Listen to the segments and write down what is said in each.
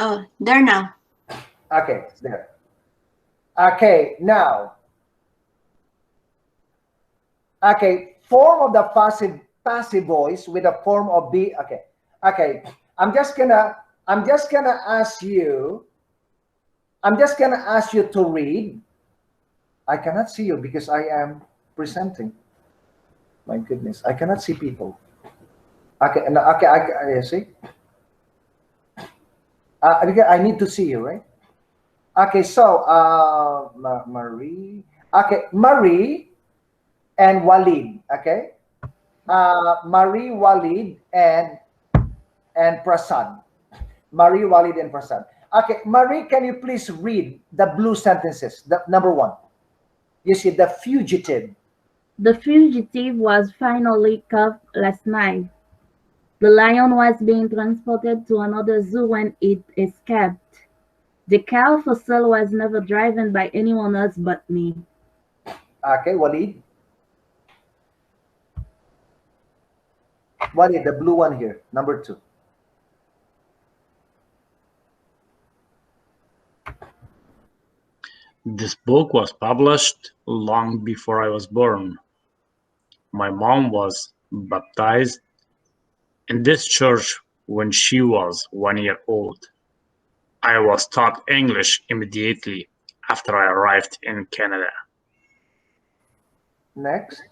Oh, there now. Okay, there. Okay, now. Okay, form of the passive voice with a form of be. Okay, okay. I'm just gonna ask you. I'm just gonna ask you to read. I cannot see you because I am presenting. My goodness, I cannot see people. Okay, no, okay, I see. Because I need to see you, right? Okay, so Marie. Okay, Marie and Walid. Okay, Marie, Walid, and Prasad. Marie, Walid, and Prasad. Okay, Marie, can you please read the blue sentences? The number one. You see the fugitive. The fugitive was finally caught last night. The lion was being transported to another zoo when it escaped. The cow for sale was never driven by anyone else but me. Okay, Walid. Walid, the blue one here, number two. This book was published long before I was born. My mom was baptized in this church when she was 1 year old. I was taught English immediately after I arrived in Canada. Next.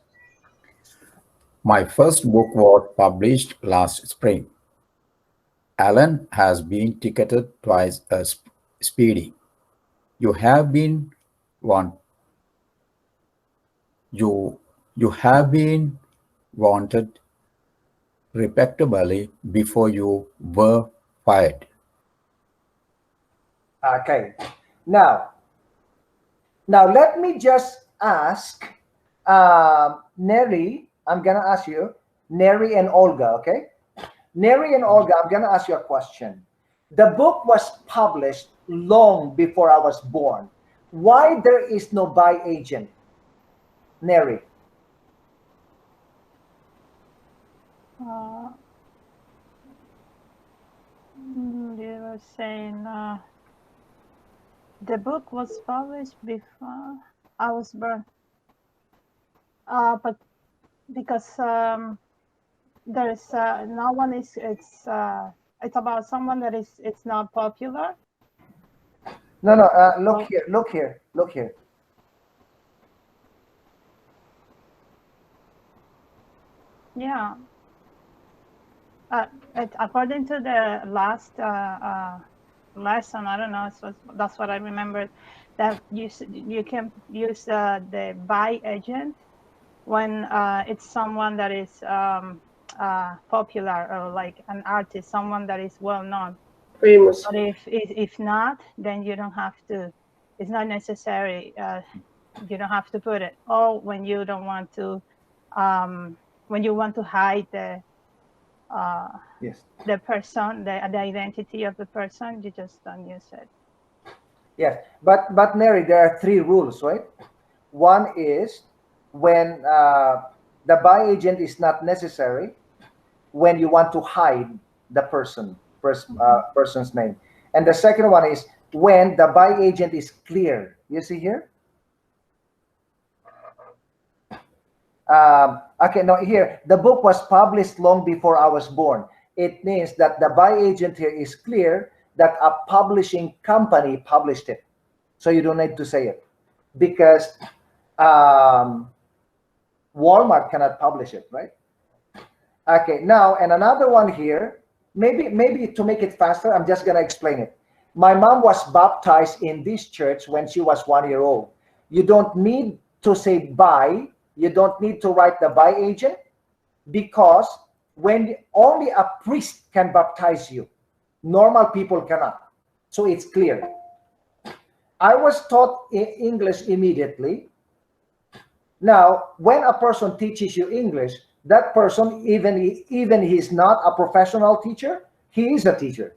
My first book was published last spring. Alan has been ticketed twice as speedy. You have been want you you have been wanted respectably before you were fired. Okay. Now, let me just ask Neri. I'm gonna ask you, Neri and Olga. Okay, Neri and Olga. I'm gonna ask you a question. The book was published long before I was born. Why there is no buy agent? Neri. You were saying the book was published before I was born. But because there is no one is it's about someone that is it's not popular. No, look here, look here, look here. Yeah. According to the last lesson, I don't know, so that's what I remembered, that you can use the buy agent when it's someone that is popular or like an artist, someone that is well known. Famous. But if not, then you don't have to. It's not necessary. You don't have to put it. Or when you don't want to, when you want to hide the Yes. the person, the identity of the person, you just don't use it. Yes, but Mary, there are three rules, right? One is when the buy agent is not necessary, when you want to hide the person's name, and the second one is when the buy agent is clear. You see here. Okay, now here the book was published long before I was born. It means that the buy agent here is clear that a publishing company published it. So you don't need to say it because Walmart cannot publish it, right? Okay, now, and another one here, maybe to make it faster, I'm just gonna explain it. My mom was baptized in this church when she was 1 year old. You don't need to say buy, you don't need to write the buy agent, because when only a priest can baptize you, normal people cannot. So it's clear. I was taught English immediately. Now, when a person teaches you English, that person, even he's not a professional teacher, he is a teacher.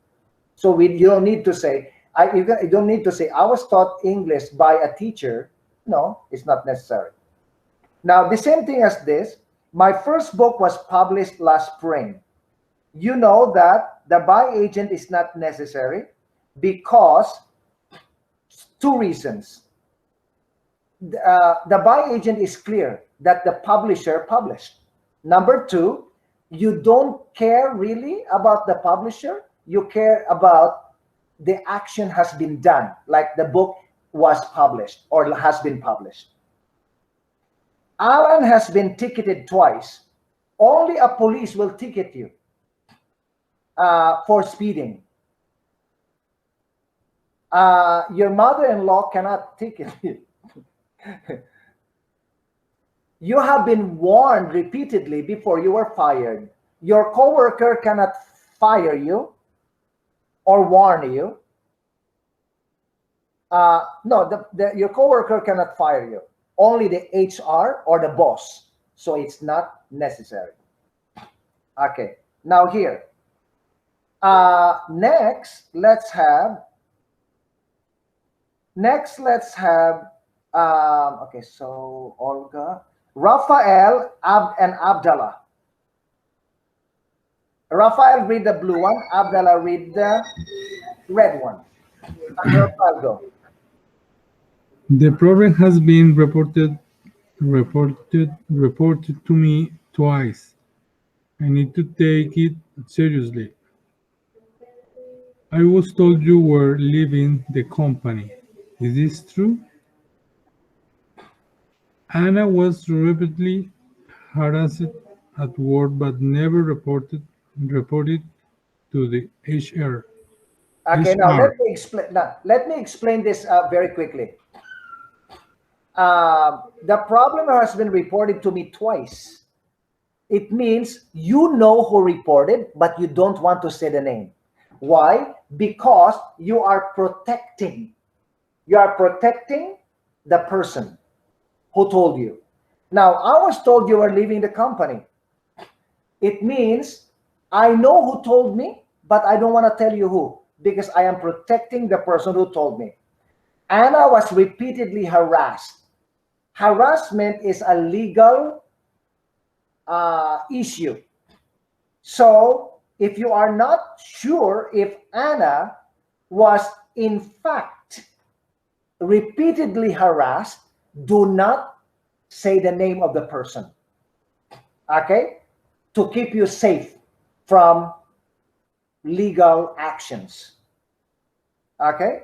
So you don't need to say, you don't need to say, I was taught English by a teacher. No, it's not necessary. Now, the same thing as this, my first book was published last spring. You know that the buy agent is not necessary because two reasons. The buy agent is clear that the publisher published. Number two, you don't care really about the publisher. You care about the action has been done, like the book was published or has been published. Alan has been ticketed twice. Only a police will ticket you for speeding. Your mother-in-law cannot ticket you. You have been warned repeatedly before you were fired. Your coworker cannot fire you or warn you. No, your coworker cannot fire you. Only the HR or the boss. So it's not necessary. Okay, now here. Next, let's have. Okay, so Olga, Raphael, and Abdallah. Raphael, read the blue one. Abdallah, read the red one. Raphael, go. The problem has been reported to me twice. I need to take it seriously. I was told you were leaving the company. Is this true? Anna was repeatedly harassed at work but never reported to the HR. Okay, now let me explain this very quickly. The problem has been reported to me twice. It means you know who reported, but you don't want to say the name. Why? Because you are protecting. You are protecting the person who told you. Now, I was told you were leaving the company. It means I know who told me, but I don't want to tell you who, because I am protecting the person who told me. Anna was repeatedly harassed. Harassment is a legal issue. So if you are not sure if Anna was in fact repeatedly harassed, do not say the name of the person, okay? To keep you safe from legal actions, okay?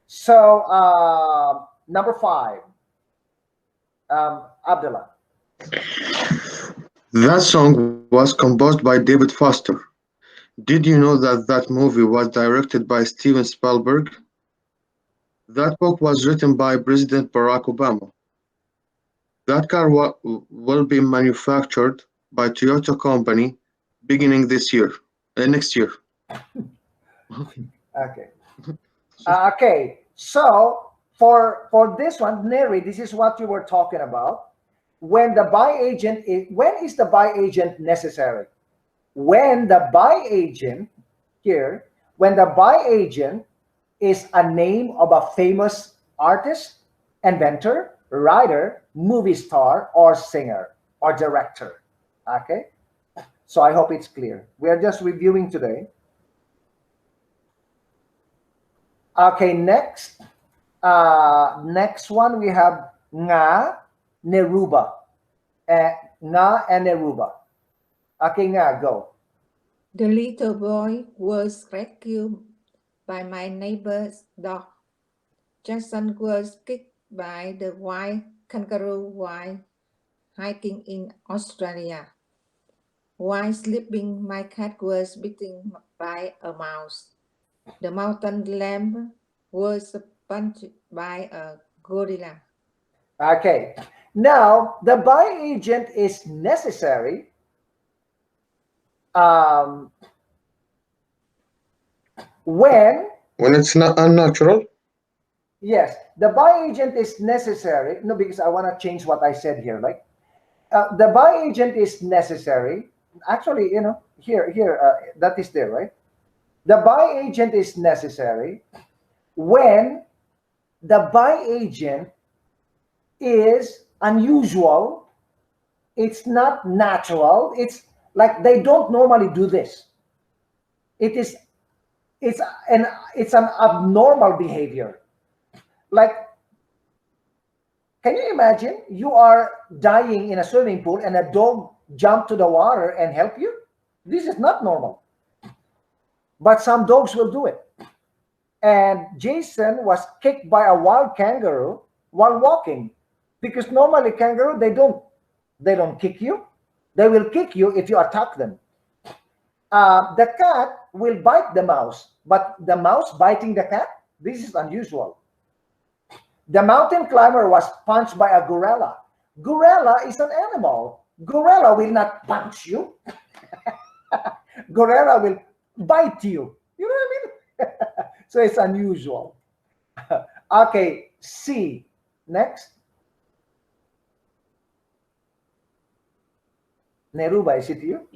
So number 5, Abdullah. That song was composed by David Foster. Did you know that that movie was directed by Steven Spielberg? That book was written by President Barack Obama. That car will be manufactured by Toyota Company beginning next year. Okay. Okay. So for this one, Neri, this is what you were talking about. When the buy agent is, when is the buy agent necessary? When the buy agent here, when the buy agent is a name of a famous artist, inventor, writer, movie star, or singer, or director. Okay? So I hope it's clear. We are just reviewing today. Okay, next. Next one we have Nga Neruba. Nga and Neruba. Okay, Nga, go. The little boy was rescued by my neighbor's dog. Jackson was kicked by the white kangaroo while hiking in Australia. While sleeping, my cat was bitten by a mouse. The mountain lamb was punched by a gorilla. Okay. Now, the buy agent is necessary when it's not unnatural. Yes, the buy agent is necessary. No, because I want to change what I said here. Like, the buy agent is necessary. Actually, you know, here, that is there, right? The buy agent is necessary when the buy agent is unusual. It's not natural. It's like they don't normally do this. It it's an abnormal behavior. Like, can you imagine you are dying in a swimming pool and a dog jump to the water and help you? This is not normal. But some dogs will do it. And Jason was kicked by a wild kangaroo while walking, because normally kangaroo, they don't kick you. They will kick you if you attack them. The cat will bite the mouse, but the mouse biting the cat, this is unusual. The mountain climber was punched by a gorilla. Gorilla is an animal. Gorilla will not punch you. Gorilla will bite you. You know what I mean? So it's unusual. Okay, C. Next. Neruba, is it you?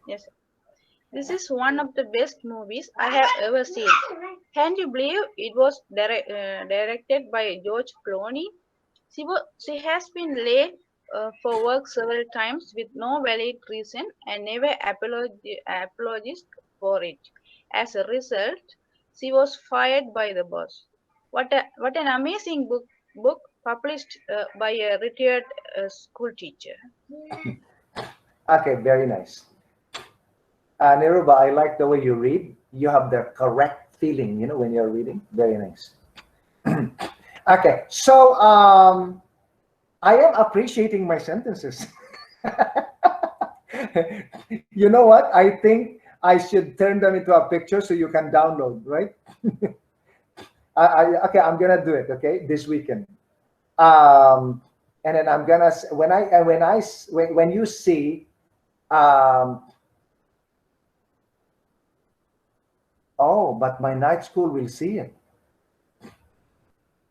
Yes. This is one of the best movies I have ever seen. Can you believe it was directed by George Clooney? She has been laid for work several times with no valid reason and never apologized for it. As a result, she was fired by the boss. What an amazing book published by a retired school teacher. Okay, very nice. Neruba, I like the way you read. You have the correct feeling, you know, when you're reading. Very nice. Okay, so I am appreciating my sentences. You know what? I think I should turn them into a picture so you can download, right? Okay, I'm gonna do it. Okay, this weekend. And then I'm gonna when you see. Oh, but my night school will see it.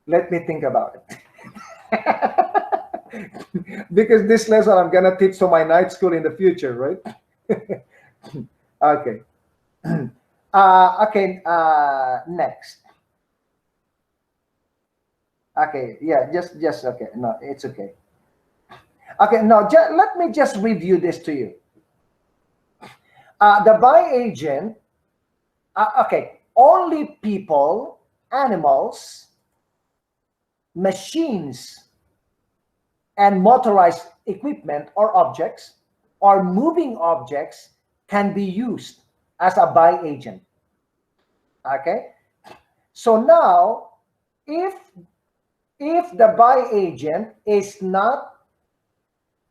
Let me think about it. Because this lesson I'm going to teach to my night school in the future, right? Okay. Okay, next. Okay, yeah, just okay. No, it's okay. Okay, no, let me just review this to you. The buy agent, okay, only people, animals, machines, and motorized equipment or objects or moving objects can be used as a buy agent. Okay, so now if the buy agent is not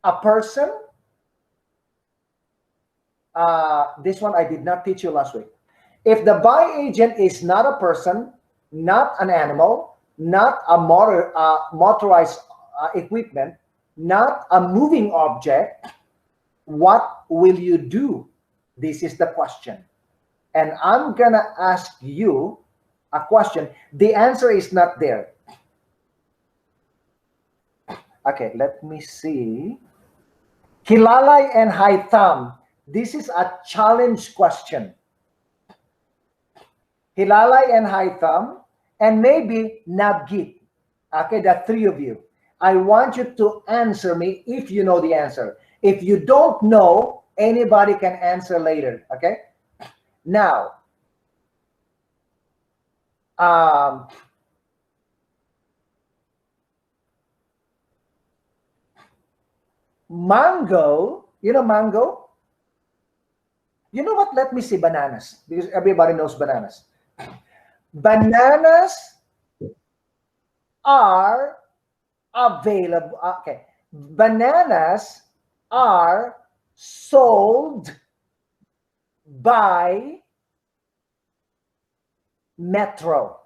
a person, this one I did not teach you last week. If the buy agent is not a person, not an animal, not a motorized equipment, not a moving object, what will you do? This is the question. And I'm gonna ask you a question. The answer is not there. Okay, let me see. Hilalay and Haitham. This is a challenge question. Hilalay and Haitham, and maybe Nabgit. Okay, the three of you. I want you to answer me if you know the answer. If you don't know, anybody can answer later. Okay. Now, mango. You know mango? You know what? Let me see bananas, because everybody knows bananas. Bananas are available. Okay. Bananas are sold by Metro.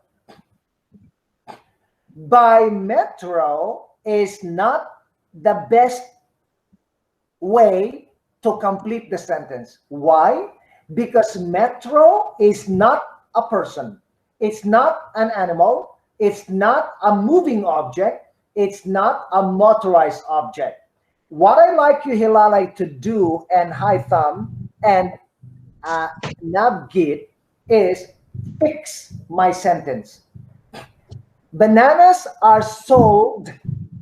By Metro is not the best way to complete the sentence. Why? Because Metro is not a person. It's not an animal. It's not a moving object. It's not a motorized object. What I like you, Hilalay, to do, and Haitham and Nabgit, is fix my sentence. Bananas are sold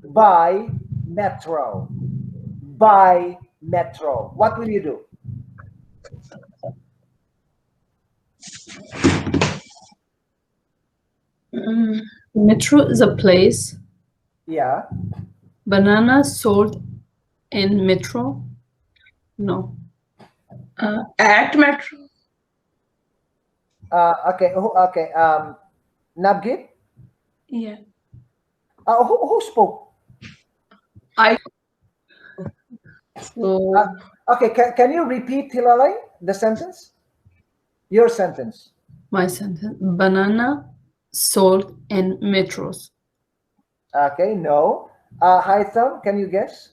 by Metro. By Metro. What will you do? Metro is a place. Yeah. Bananas sold in Metro? No. At Metro. Okay. Okay. Navgit? Yeah. Who spoke? I. So. Okay. Can you repeat, Hilalai, the sentence? Your sentence. My sentence. Banana sold in metros. Okay. No. Haitham, can you guess?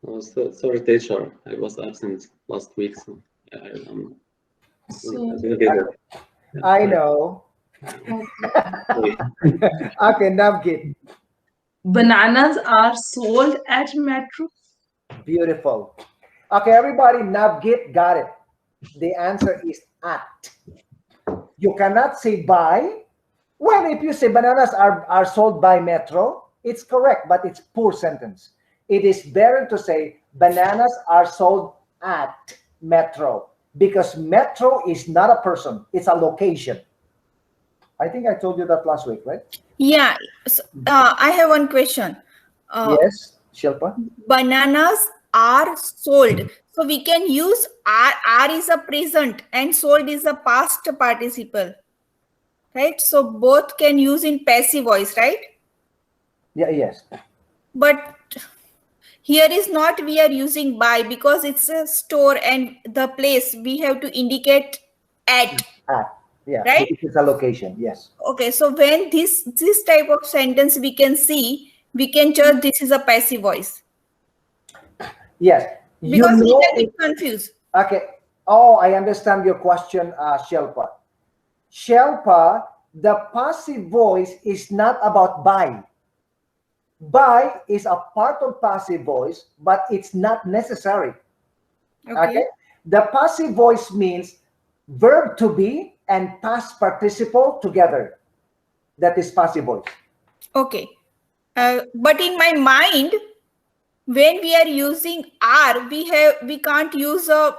Oh, sorry, teacher. I was absent last week, so I didn't get it. I know. Okay, Navgit. Bananas are sold at Metro. Beautiful. Okay, everybody, Navgit got it. The answer is at. You cannot say by. Well, if you say bananas are sold by Metro, it's correct, but it's poor sentence. It is better to say bananas are sold at Metro, because Metro is not a person, it's a location. I think I told you that last week, right? Yeah. So, I have one question. Yes, Shilpa? Bananas are sold. So we can use are is a present and sold is a past participle. Right? So both can use in passive voice, right? Yeah, yes. But here is not we are using by, because it's a store and the place we have to indicate at. Yeah, right? It's a location, yes. Okay, so when this type of sentence we can see, we can judge this is a passive voice. Yes. Because we can be confused. Okay. Oh, I understand your question, Shelpa. Shelpa, the passive voice is not about by. By is a part of passive voice, but it's not necessary. Okay? The passive voice means verb to be and past participle together. That is passive voice. Okay. But in my mind, when we are using are, we can't use a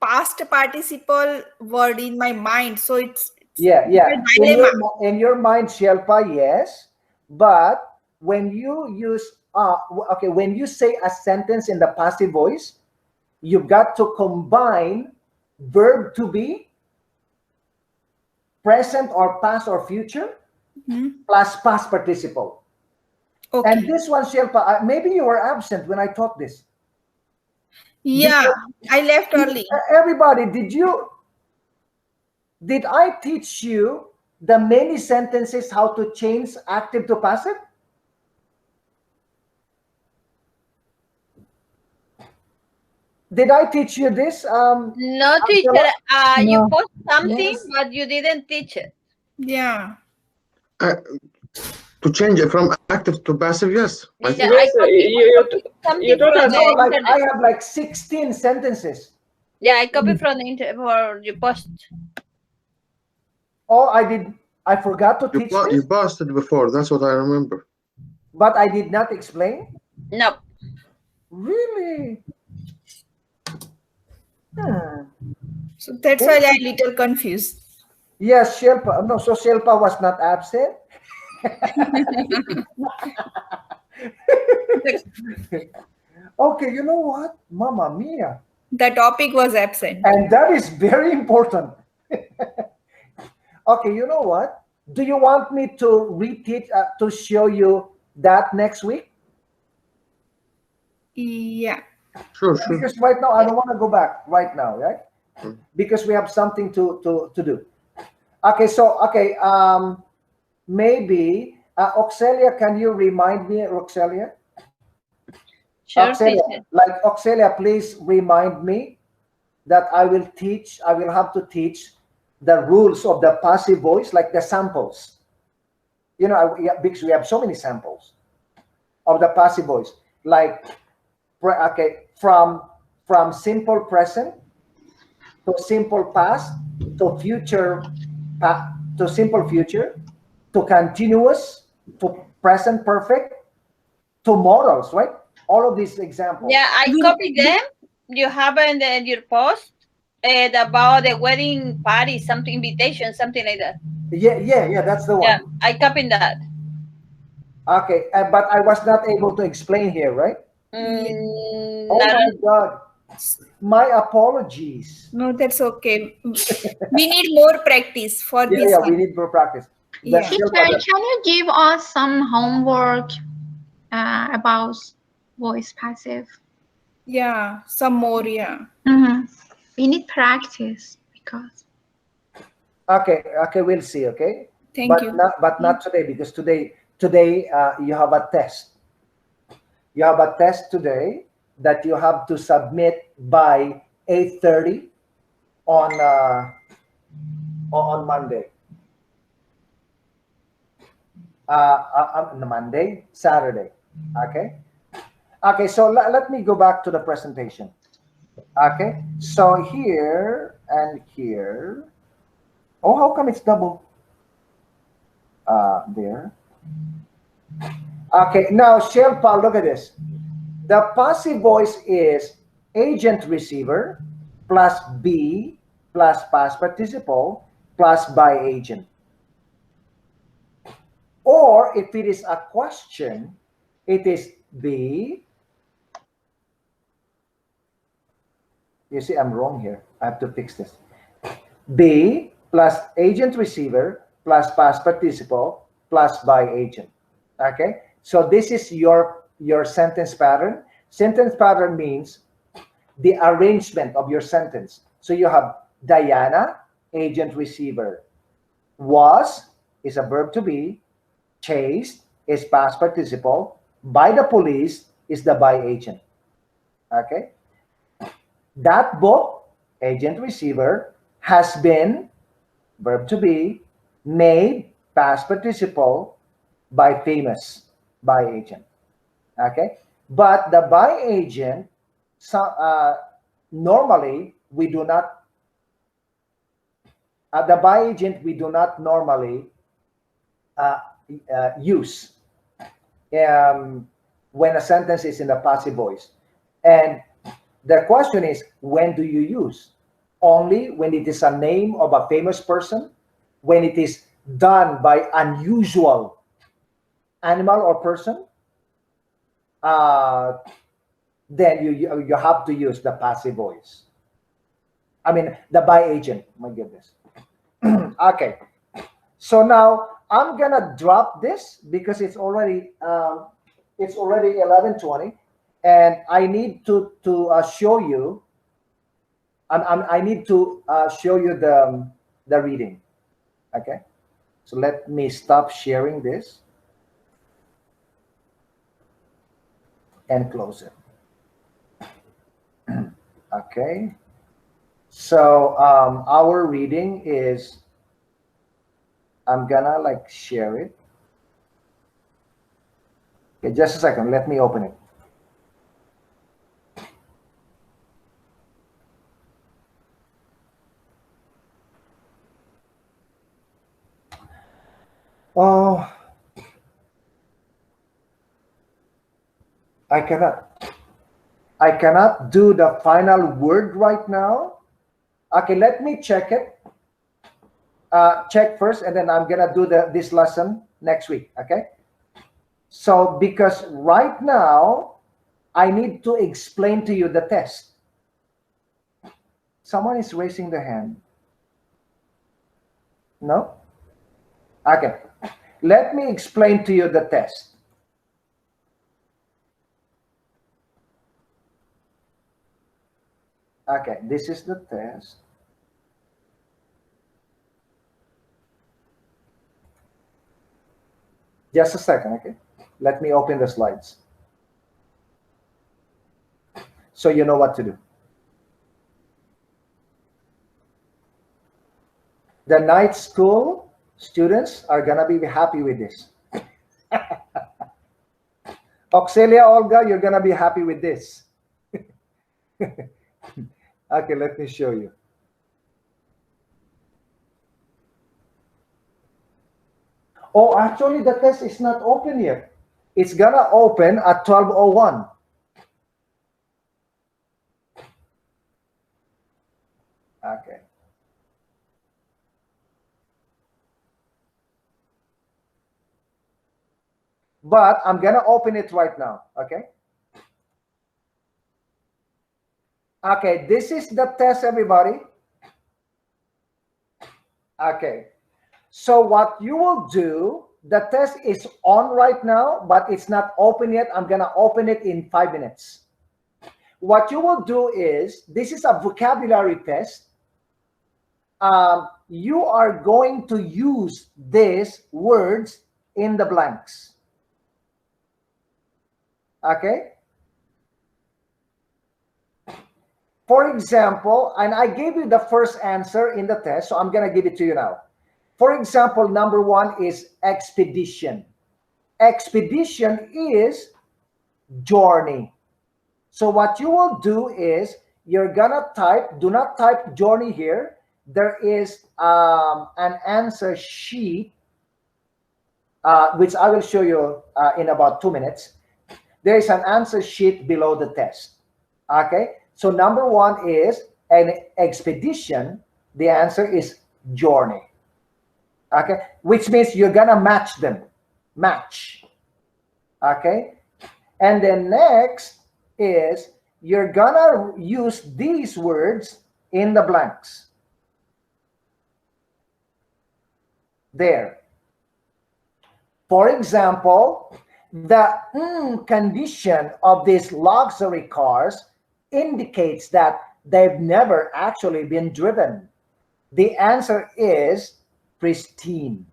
past participle word in my mind. So it's yeah. In your mind, Shelpa, yes. But when you use when you say a sentence in the passive voice, you've got to combine verb to be, present or past or future, plus past participle. Okay. And this one, Shelpa, maybe you were absent when I taught this. Yeah, I left early. Everybody, did I teach you the many sentences how to change active to passive? Did I teach you this? No, teacher. No. You post something, but you didn't teach it. Yeah. To change it from active to passive, yes. I have like 16 sentences. Yeah, I copy from the for you post. Oh, I forgot to teach this? You posted before, that's what I remember. But I did not explain? No. Really? So that's why I'm a little confused. Yes, Shelpa. No, so Shelpa was not absent. Okay, you know what? Mamma mia. The topic was absent. And that is very important. Okay, you know what? Do you want me to reteach, to show you that next week? Yeah. Sure. Because right now, I don't want to go back right now, right? Because we have something to do. Okay, so, maybe, Oxelia, can you remind me, Oxelia? Sure, Oxelia, please remind me that I will have to teach the rules of the passive voice, like the samples. You know, because we have so many samples of the passive voice. Like, from simple present to simple past to future, to simple future, to continuous, to present perfect, to modals, right? All of these examples. Yeah, I copied them. You have in your post, about the wedding party, something invitation, something like that. Yeah, that's the one. Yeah, I copied that. Okay, but I was not able to explain here, right? Oh my God. My apologies. No, that's okay. We need more practice for this Yeah, one. we need more practice. Yeah. Teacher, can you give us some homework about voice passive? Yeah, some more, yeah. We need practice because. Okay, we'll see. Okay. Thank you. But not today, because today you have a test. You have a test today that you have to submit by 8:30 on Monday. On Monday, Saturday. Okay. Okay. So let me go back to the presentation. Okay. So here and here. Oh, how come it's double? There. Okay, now Shilpa, look at this. The passive voice is agent receiver plus be plus past participle plus by agent. Or if it is a question, it is be. You see, I'm wrong here. I have to fix this. Be plus agent receiver plus past participle plus by agent. Okay, so this is your sentence pattern. Sentence pattern means the arrangement of your sentence. So you have Diana, agent receiver. Was is a verb to be. Chased is past participle. By the police is the by agent. Okay, that book, agent receiver, has been, verb to be, made past participle by famous, by agent. Okay, but the by agent, normally we do not. The by agent we do not normally use when a sentence is in the passive voice. And the question is, when do you use? Only when it is a name of a famous person, when it is done by unusual animal or person, then you have to use the passive voice. I mean, the by agent. My goodness. Okay. So now I'm gonna drop this because it's already 11:20, and I need to show you. I need to show you the reading. Okay. So let me stop sharing this and close it. Okay. So our reading is, I'm gonna like share it. Okay, just a second, let me open it. Oh, I cannot do the final word right now. Okay, let me check it. Check first, and then I'm gonna do this lesson next week. Okay. So because right now I need to explain to you the test. Someone is raising their hand. No? Okay. Let me explain to you the test. Okay, this is the test. Just a second, okay? Let me open the slides so you know what to do. The night school students are gonna be happy with this. Auxilia, Olga, you're gonna be happy with this. Okay, let me show you. Oh, actually the test is not open yet. It's gonna open at 12:01. but I'm gonna open it right now, okay? Okay, this is the test, everybody. Okay, so what you will do, the test is on right now, but it's not open yet. I'm gonna open it in 5 minutes. What you will do is, this is a vocabulary test. You are going to use these words in the blanks. Okay? For example, and I gave you the first answer in the test, so I'm going to give it to you now. For example, number 1 is expedition. Expedition is journey. So what you will do is, you're going to type, do not type journey here. There is an answer sheet, which I will show you in about 2 minutes. There is an answer sheet below the test. Okay? So number 1 is an expedition. The answer is journey. Okay? Which means you're going to match them. Match. Okay? And then next is you're going to use these words in the blanks. There. For example, the condition of these luxury cars indicates that they've never actually been driven. The answer is pristine.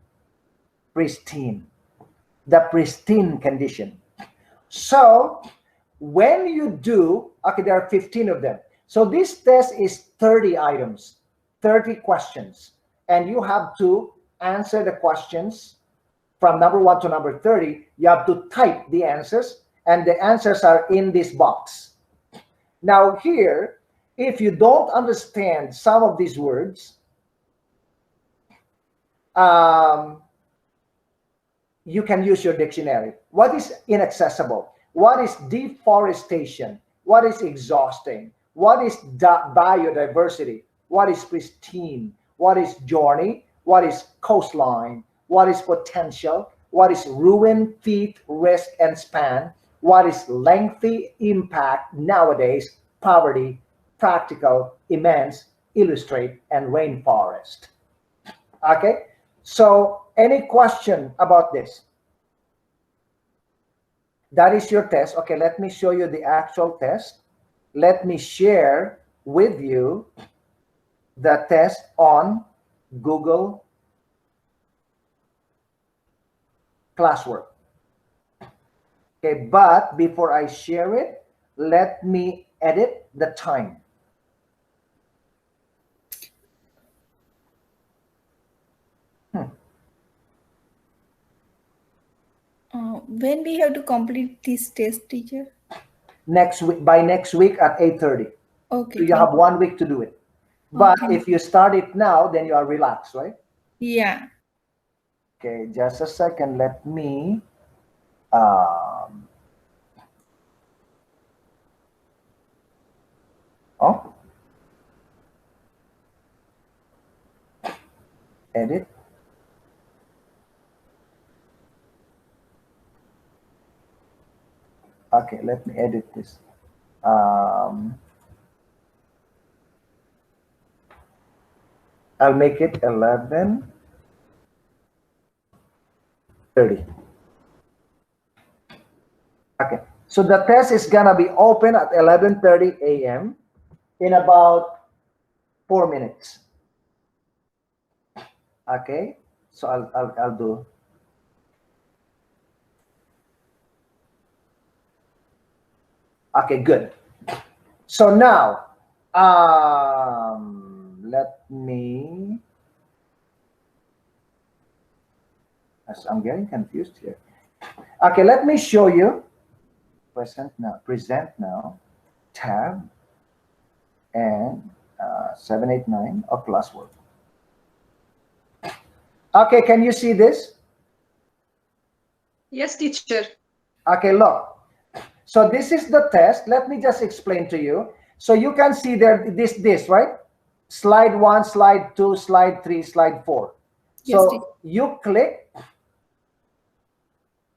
Pristine. The pristine condition. So when you do, okay, there are 15 of them. So this test is 30 items, 30 questions, and you have to answer the questions from number 1 to number 30. You have to type the answers, and the answers are in this box. Now here, if you don't understand some of these words, you can use your dictionary. What is inaccessible? What is deforestation? What is exhausting? What is biodiversity? What is pristine? What is journey? What is coastline? What is potential? What is ruin, feat, risk, and span? What is lengthy, impact, nowadays, poverty, practical, immense, illustrate, and rainforest? Okay, so any question about this? That is your test. Okay, let me show you the actual test. Let me share with you the test on Google Classwork. Okay, but before I share it, let me edit the time. When we have to complete this test, teacher? Next week, by next week at 8:30. Okay. So you have 1 week to do it. But Okay. if you start it now, then you are relaxed, right? Yeah. Okay, just a second. Let me edit. Okay, let me edit this. I'll make it 11:30. Okay, so the test is gonna be open at 11:30 a.m. in about 4 minutes. Okay, so I'll do. Okay, good. So now, let me. I'm getting confused here. Okay, let me show you. Present now, tab, and 789 of Classwork. Okay, can you see this? Yes, teacher. Okay, look. So this is the test. Let me just explain to you. So you can see there this, right? Slide 1, slide 2, slide 3, slide 4. Yes, So you click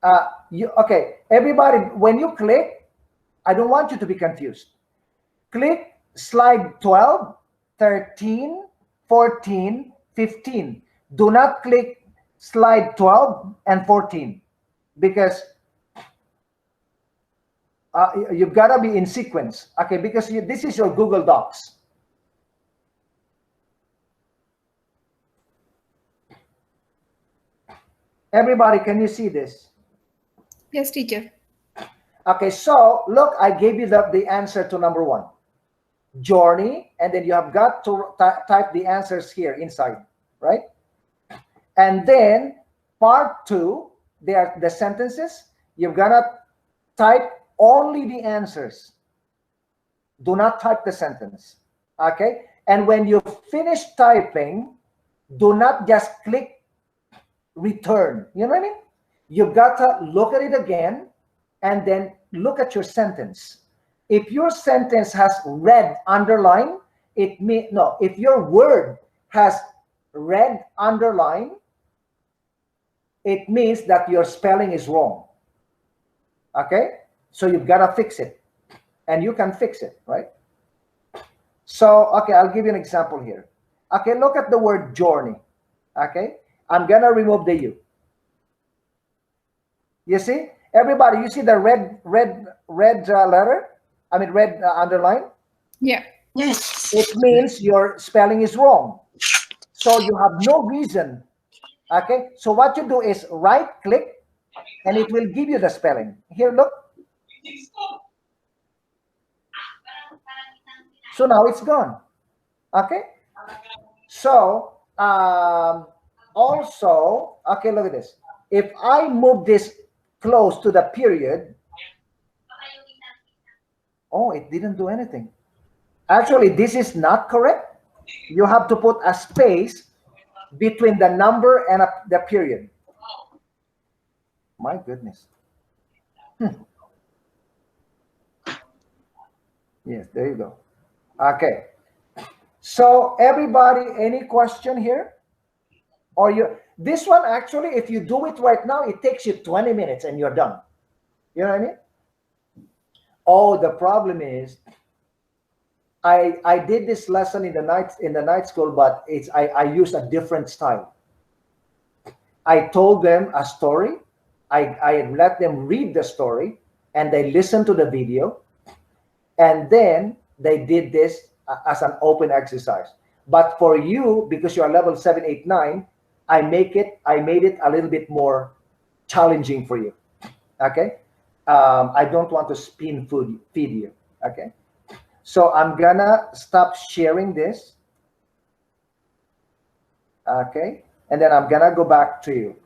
Okay, everybody, when you click, I don't want you to be confused. Click slide 12, 13, 14, 15. Do not click slide 12 and 14 because you've got to be in sequence. Okay, because this is your Google Docs. Everybody, can you see this? Yes, teacher. Okay, so look, I gave you the answer to number 1. Journey, and then you have got to type the answers here inside, right? And then part 2, they are the sentences. You're gonna type only the answers. Do not type the sentence, okay? And when you finish typing, do not just click return. You know what I mean? You've got to look at it again and then look at your sentence. If your sentence has red underline, it means no. If your word has red underline, it means that your spelling is wrong. Okay? So you've got to fix it. And you can fix it, right? So, okay, I'll give you an example here. Okay, look at the word journey. Okay? I'm going to remove the U. You see? Everybody, you see the red letter? I mean, red underline? Yeah. Yes. It means your spelling is wrong. So you have no reason. Okay? So what you do is right click and it will give you the spelling. Here, look. So now it's gone. Okay? So, also, okay, look at this. If I move this close to the period, oh, it didn't do anything. Actually, this is not correct. You have to put a space between the number and the period. My goodness. Yes, there you go. Okay. So everybody, any question here? Or this one actually, if you do it right now, it takes you 20 minutes and you're done. You know what I mean? Oh, the problem is I did this lesson in the night school, but I use a different style. I told them a story. I let them read the story and they listened to the video. And then they did this as an open exercise. But for you, because you're level 7, 8, 9, I made it a little bit more challenging for you. Okay? I don't want to spoon feed you. Okay? So I'm gonna stop sharing this. Okay? And then I'm gonna go back to you.